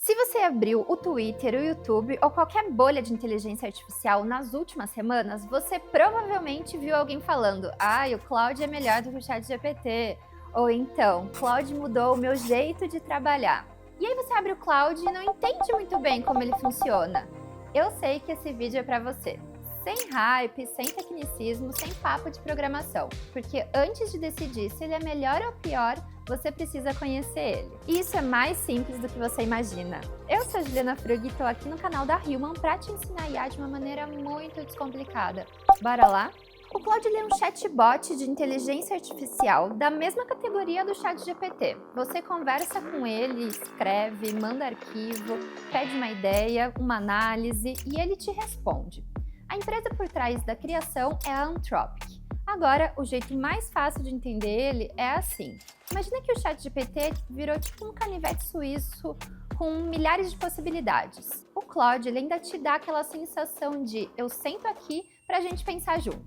Se você abriu o Twitter, o YouTube ou qualquer bolha de inteligência artificial nas últimas semanas, você provavelmente viu alguém falando: o Claude é melhor do que o ChatGPT. Ou então, Claude mudou o meu jeito de trabalhar. E aí você abre o Claude e não entende muito bem como ele funciona. Eu sei que esse vídeo é para você. Sem hype, sem tecnicismo, sem papo de programação. Porque antes de decidir se ele é melhor ou pior, você precisa conhecer ele. E isso é mais simples do que você imagina. Eu sou a Juliana Frug e estou aqui no canal da Human para te ensinar IA de uma maneira muito descomplicada. Bora lá? O Claude é um chatbot de inteligência artificial da mesma categoria do ChatGPT. Você conversa com ele, escreve, manda arquivo, pede uma ideia, uma análise e ele te responde. A empresa por trás da criação é a Anthropic. Agora, o jeito mais fácil de entender ele é assim. Imagina que o ChatGPT virou tipo um canivete suíço com milhares de possibilidades. O Claude ainda te dá aquela sensação de eu sento aqui pra gente pensar junto.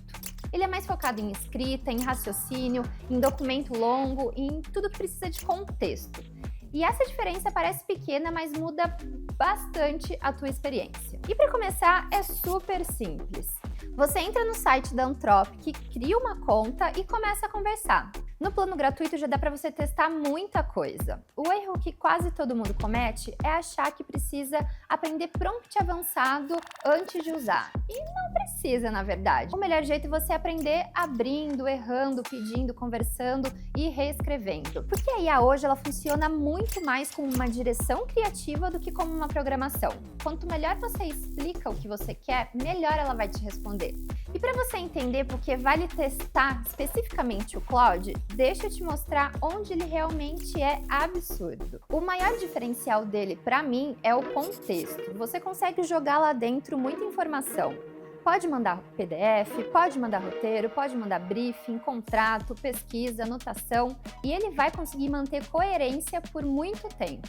Ele é mais focado em escrita, em raciocínio, em documento longo, em tudo que precisa de contexto. E essa diferença parece pequena, mas muda bastante a tua experiência. E para começar, é super simples. Você entra no site da Anthropic, cria uma conta e começa a conversar. No plano gratuito já dá para você testar muita coisa. O erro que quase todo mundo comete é achar que precisa aprender prompt avançado antes de usar. E não precisa, na verdade. O melhor jeito é você aprender abrindo, errando, pedindo, conversando e reescrevendo. Porque a IA hoje ela funciona muito mais como uma direção criativa do que como uma programação. Quanto melhor você explica o que você quer, melhor ela vai te responder. E para você entender por que vale testar especificamente o Claude, deixa eu te mostrar onde ele realmente é absurdo. O maior diferencial dele, para mim, é o contexto. Você consegue jogar lá dentro muita informação. Pode mandar PDF, pode mandar roteiro, pode mandar briefing, contrato, pesquisa, anotação, e ele vai conseguir manter coerência por muito tempo.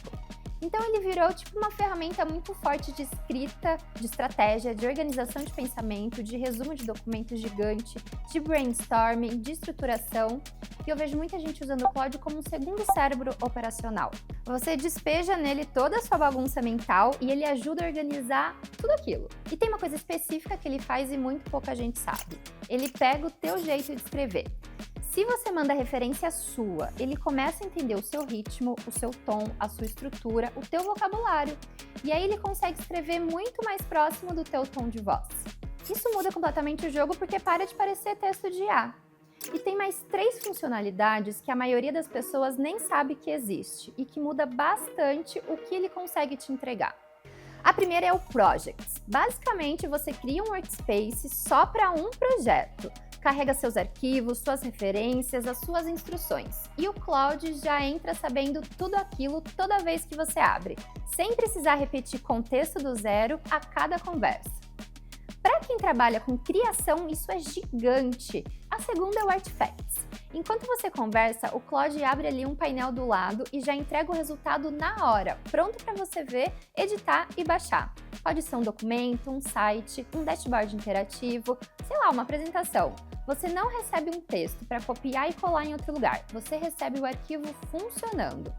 Então ele virou tipo uma ferramenta muito forte de escrita, de estratégia, de organização de pensamento, de resumo de documento gigante, de brainstorming, de estruturação. E eu vejo muita gente usando o Claude como um segundo cérebro operacional. Você despeja nele toda a sua bagunça mental e ele ajuda a organizar tudo aquilo. E tem uma coisa específica que ele faz e muito pouca gente sabe. Ele pega o teu jeito de escrever. Se você manda referência sua, ele começa a entender o seu ritmo, o seu tom, a sua estrutura, o teu vocabulário. E aí ele consegue escrever muito mais próximo do teu tom de voz. Isso muda completamente o jogo porque para de parecer texto de IA. E tem mais 3 funcionalidades que a maioria das pessoas nem sabe que existe e que muda bastante o que ele consegue te entregar. A primeira é o Projects. Basicamente, você cria um workspace só para um projeto. Carrega seus arquivos, suas referências, as suas instruções. E o Claude já entra sabendo tudo aquilo toda vez que você abre, sem precisar repetir contexto do zero a cada conversa. Para quem trabalha com criação, isso é gigante. A segunda é o Artifacts. Enquanto você conversa, o Claude abre ali um painel do lado e já entrega o resultado na hora, pronto para você ver, editar e baixar. Pode ser um documento, um site, um dashboard interativo, sei lá, uma apresentação. Você não recebe um texto para copiar e colar em outro lugar, você recebe o arquivo funcionando.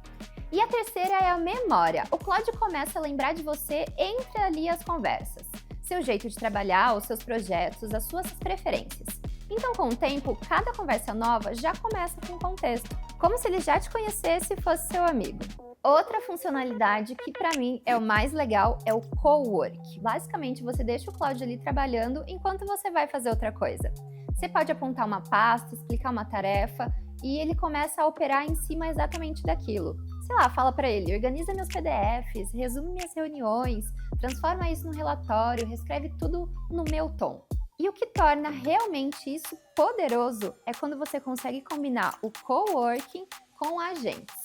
E a terceira é a memória. O Claude começa a lembrar de você entre ali as conversas. Seu jeito de trabalhar, os seus projetos, as suas preferências. Então, com o tempo, cada conversa nova já começa com contexto, como se ele já te conhecesse e fosse seu amigo. Outra funcionalidade que para mim é o mais legal é o co-work. Basicamente, você deixa o Claude ali trabalhando enquanto você vai fazer outra coisa. Você pode apontar uma pasta, explicar uma tarefa e ele começa a operar em cima exatamente daquilo. Sei lá, fala para ele, organiza meus PDFs, resume minhas reuniões, transforma isso num relatório, reescreve tudo no meu tom. E o que torna realmente isso poderoso é quando você consegue combinar o coworking com agentes.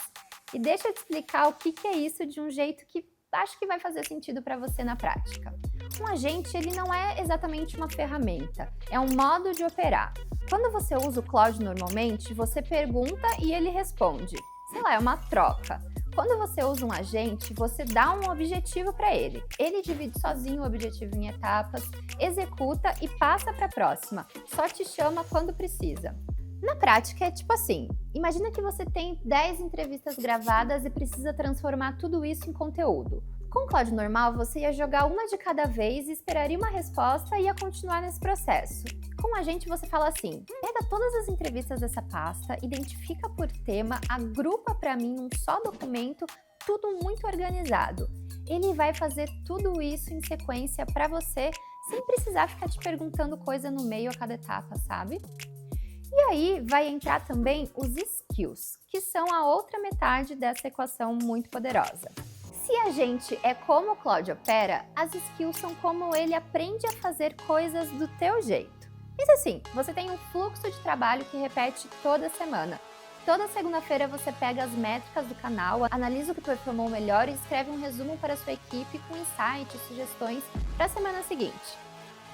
E deixa eu te explicar o que é isso de um jeito que acho que vai fazer sentido para você na prática. Um agente, ele não é exatamente uma ferramenta, é um modo de operar. Quando você usa o Claude normalmente, você pergunta e ele responde. Sei lá, é uma troca. Quando você usa um agente, você dá um objetivo para ele. Ele divide sozinho o objetivo em etapas, executa e passa para a próxima. Só te chama quando precisa. Na prática é tipo assim, imagina que você tem 10 entrevistas gravadas e precisa transformar tudo isso em conteúdo. Com o Claude normal, você ia jogar uma de cada vez, esperaria uma resposta e ia continuar nesse processo. Com a gente, você fala assim: pega todas as entrevistas dessa pasta, identifica por tema, agrupa para mim num só documento, tudo muito organizado. Ele vai fazer tudo isso em sequência para você, sem precisar ficar te perguntando coisa no meio a cada etapa, sabe? E aí vai entrar também os skills, que são a outra metade dessa equação muito poderosa. Se a gente é como o Claude opera, as skills são como ele aprende a fazer coisas do teu jeito. Isso assim, você tem um fluxo de trabalho que repete toda semana. Toda segunda-feira você pega as métricas do canal, analisa o que performou melhor e escreve um resumo para a sua equipe com insights, sugestões para a semana seguinte.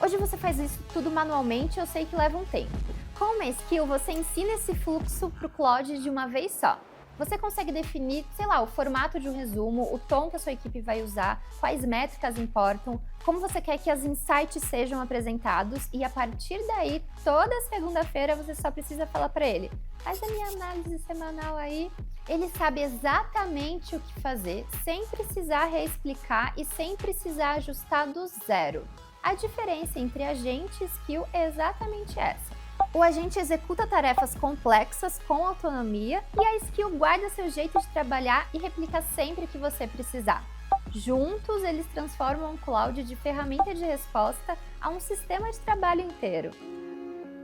Hoje você faz isso tudo manualmente e eu sei que leva um tempo. Com uma skill, você ensina esse fluxo para o Claude de uma vez só. Você consegue definir, o formato de um resumo, o tom que a sua equipe vai usar, quais métricas importam, como você quer que as insights sejam apresentados e a partir daí, toda segunda-feira você só precisa falar para ele: faz a minha análise semanal aí. Ele sabe exatamente o que fazer, sem precisar reexplicar e sem precisar ajustar do zero. A diferença entre agente e skill é exatamente essa. O agente executa tarefas complexas com autonomia e a skill guarda seu jeito de trabalhar e replica sempre que você precisar. Juntos, eles transformam o Claude de ferramenta de resposta a um sistema de trabalho inteiro.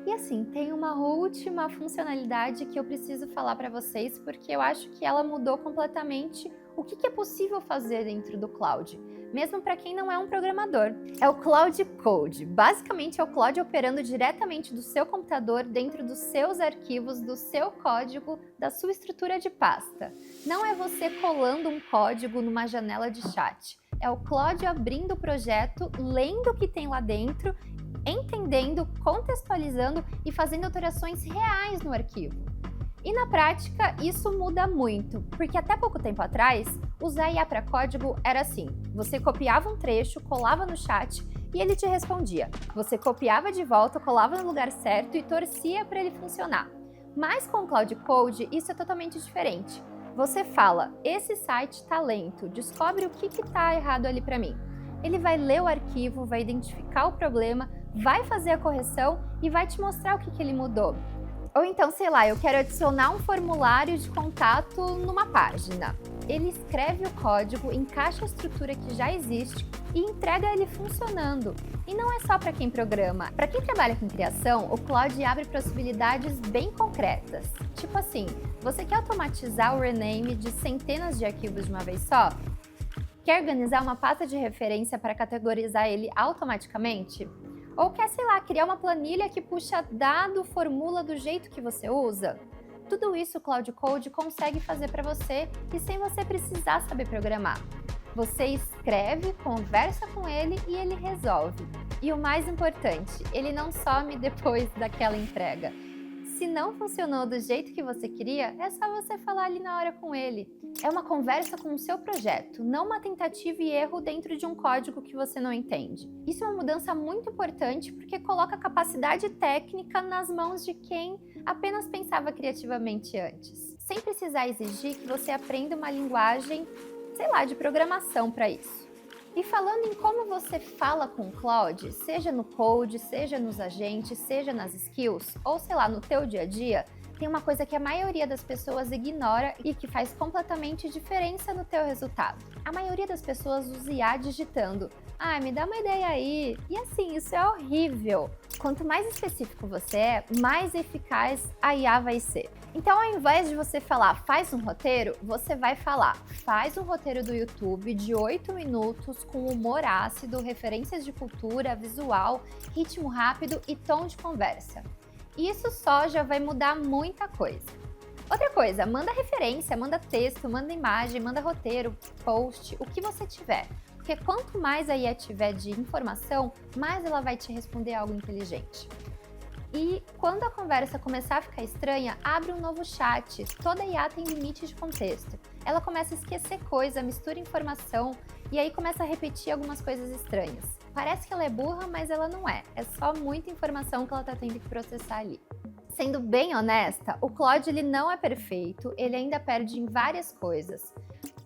E assim, tem uma última funcionalidade que eu preciso falar para vocês, porque eu acho que ela mudou completamente o que é possível fazer dentro do Claude, mesmo para quem não é um programador. É o Claude Code. Basicamente, é o Claude operando diretamente do seu computador, dentro dos seus arquivos, do seu código, da sua estrutura de pasta. Não é você colando um código numa janela de chat. É o Claude abrindo o projeto, lendo o que tem lá dentro, entendendo, contextualizando e fazendo alterações reais no arquivo. E na prática, isso muda muito, porque até pouco tempo atrás, usar IA para código era assim: você copiava um trecho, colava no chat e ele te respondia. Você copiava de volta, colava no lugar certo e torcia para ele funcionar. Mas com o Claude Code, isso é totalmente diferente. Você fala: esse site está lento, descobre o que está errado ali para mim. Ele vai ler o arquivo, vai identificar o problema, vai fazer a correção e vai te mostrar o que ele mudou. Ou então, eu quero adicionar um formulário de contato numa página. Ele escreve o código, encaixa a estrutura que já existe e entrega ele funcionando. E não é só para quem programa. Para quem trabalha com criação, o Claude abre possibilidades bem concretas. Tipo assim, você quer automatizar o rename de centenas de arquivos de uma vez só? Quer organizar uma pasta de referência para categorizar ele automaticamente? Ou quer, criar uma planilha que puxa dado, formula do jeito que você usa? Tudo isso o Claude Code consegue fazer para você e sem você precisar saber programar. Você escreve, conversa com ele e ele resolve. E o mais importante, ele não some depois daquela entrega. Se não funcionou do jeito que você queria, é só você falar ali na hora com ele. É uma conversa com o seu projeto, não uma tentativa e erro dentro de um código que você não entende. Isso é uma mudança muito importante porque coloca a capacidade técnica nas mãos de quem apenas pensava criativamente antes, sem precisar exigir que você aprenda uma linguagem, de programação para isso. E falando em como você fala com o Claude, seja no code, seja nos agentes, seja nas skills, ou no teu dia a dia, tem uma coisa que a maioria das pessoas ignora e que faz completamente diferença no teu resultado. A maioria das pessoas usa IA digitando: me dá uma ideia aí. E assim, isso é horrível. Quanto mais específico você é, mais eficaz a IA vai ser. Então, ao invés de você falar faz um roteiro, você vai falar faz um roteiro do YouTube de 8 minutos com humor ácido, referências de cultura, visual, ritmo rápido e tom de conversa. Isso só já vai mudar muita coisa. Outra coisa, manda referência, manda texto, manda imagem, manda roteiro, post, o que você tiver. Porque quanto mais a IA tiver de informação, mais ela vai te responder algo inteligente. E quando a conversa começar a ficar estranha, abre um novo chat. Toda IA tem limite de contexto. Ela começa a esquecer coisa, mistura informação e aí começa a repetir algumas coisas estranhas. Parece que ela é burra, mas ela não é. É só muita informação que ela está tendo que processar ali. Sendo bem honesta, o Claude ele não é perfeito, ele ainda perde em várias coisas.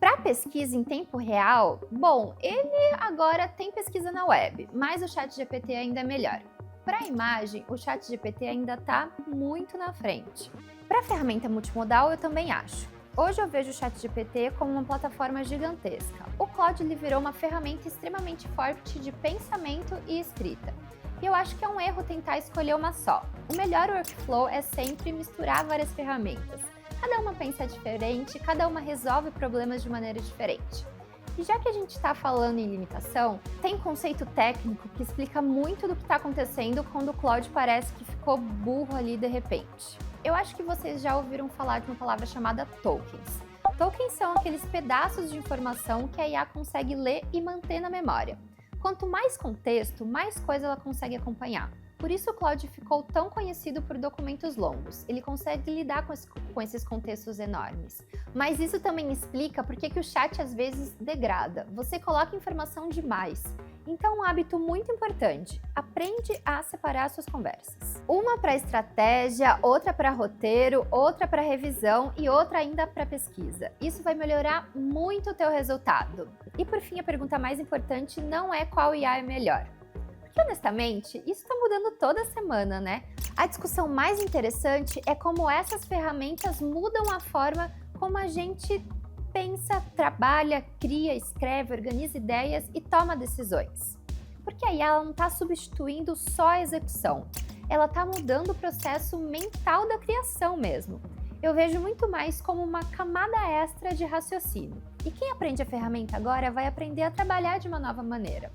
Para pesquisa em tempo real, bom, ele agora tem pesquisa na web, mas o ChatGPT ainda é melhor. Para imagem, o ChatGPT ainda está muito na frente. Para ferramenta multimodal, eu também acho. Hoje eu vejo o ChatGPT como uma plataforma gigantesca. O Claude ele virou uma ferramenta extremamente forte de pensamento e escrita. E eu acho que é um erro tentar escolher uma só. O melhor workflow é sempre misturar várias ferramentas. Cada uma pensa diferente, cada uma resolve problemas de maneira diferente. E já que a gente está falando em limitação, tem conceito técnico que explica muito do que está acontecendo quando o Claude parece que ficou burro ali de repente. Eu acho que vocês já ouviram falar de uma palavra chamada tokens. Tokens são aqueles pedaços de informação que a IA consegue ler e manter na memória. Quanto mais contexto, mais coisa ela consegue acompanhar. Por isso o Claude ficou tão conhecido por documentos longos. Ele consegue lidar com esses contextos enormes. Mas isso também explica por que o chat às vezes degrada. Você coloca informação demais. Então, um hábito muito importante: aprende a separar suas conversas. Uma para estratégia, outra para roteiro, outra para revisão e outra ainda para pesquisa. Isso vai melhorar muito o teu resultado. E por fim, a pergunta mais importante não é qual IA é melhor. Porque, honestamente, isso está mudando toda semana, né? A discussão mais interessante é como essas ferramentas mudam a forma como a gente pensa, trabalha, cria, escreve, organiza ideias e toma decisões. Porque a IA não está substituindo só a execução, ela está mudando o processo mental da criação mesmo. Eu vejo muito mais como uma camada extra de raciocínio. E quem aprende a ferramenta agora vai aprender a trabalhar de uma nova maneira.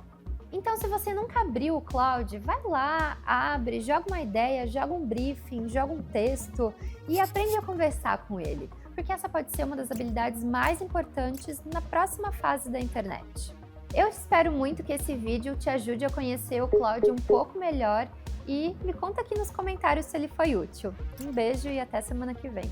Então, se você nunca abriu o Claude, vai lá, abre, joga uma ideia, joga um briefing, joga um texto e aprende a conversar com ele, porque essa pode ser uma das habilidades mais importantes na próxima fase da internet. Eu espero muito que esse vídeo te ajude a conhecer o Claude um pouco melhor e me conta aqui nos comentários se ele foi útil. Um beijo e até semana que vem.